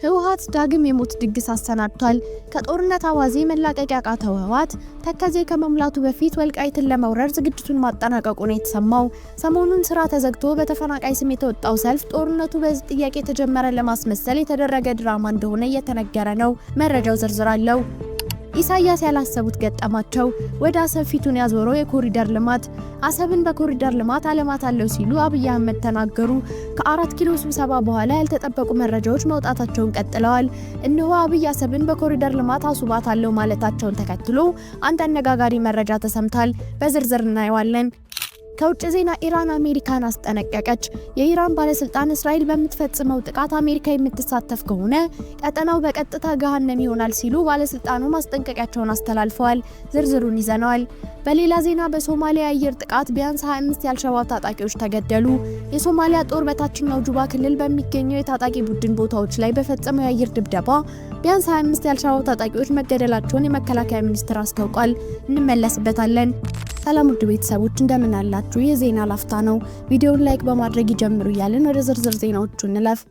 ህወሓት ዳግም የሞት ድግስ አሰናድቷል። ከጦርነት አዋዜ መላቀቅ ያቃተው ህወሓት ተከዜ ከመሙላቱ በፊት ወልቃይትን ለመውረር ዝግጅቱን ማጠናቀቁ ነው የተሰማው። ሰሞኑን ስራ ተዘግቶ በተፈናቃይ ስም የተወጣው ሰልፍ ጦርነቱ በዚህ ጥያቄ የተጀመረ ለማስመሰል የተደረገ ድራማ እንደሆነ እየተነገረ ነው። መረጃው ዝርዝር አለው። ኢሳያስ ያላሰቡት ገጠማቸው። ወደ አሰብ ፊቱን ያዞረው የኮሪደር ልማት። አሰብን በኮሪደር ልማት አለማታለው ሲሉ አብይ አህመድ ተናገሩ። ከ4 ኪሎ ስብሰባ በኋላ ያልተጠበቁ መረጃዎች መውጣታቸውን ቀጥለዋል። እነሆ አብይ አሰብን በኮሪደር ልማት አሱባታለው ማለታቸውን ተከትሎ አንድ አነጋጋሪ መረጃ ተሰምቷል። በዝርዝር እናየዋለን። ከውጭ ዜና ኢራን አሜሪካን አስጠነቀቀች። የኢራን ባለስልጣን እስራኤል በምትፈጽመው ጥቃት አሜሪካ የምትሳተፍ ከሆነ ቀጠናው በቀጥታ ገሃነም ይሆናል ሲሉ ባለስልጣኑ ማስጠንቀቂያቸውን አስተላልፈዋል። ዝርዝሩን ይዘናል። በሌላ ዜና በሶማሊያ አየር ጥቃት ቢያንስ 25 የአልሸባብ ታጣቂዎች ተገደሉ። የሶማሊያ ጦር በታችኛው ጁባ ክልል በሚገኘው የታጣቂ ቡድን ቦታዎች ላይ በፈጸመው የአየር ድብደባ ቢያንስ 25 የአልሸባብ ታጣቂዎች መገደላቸውን የመከላከያ ሚኒስቴር አስታውቋል። እንመለስበታለን። ሰላም ውድ ቤተሰቦች እንደምን አላችሁ? የዜና ላፍታ ነው። ቪዲዮውን ላይክ በማድረግ ይጀምሩ እያልን ወደ ዝርዝር ዜናዎቹ እንለፍ።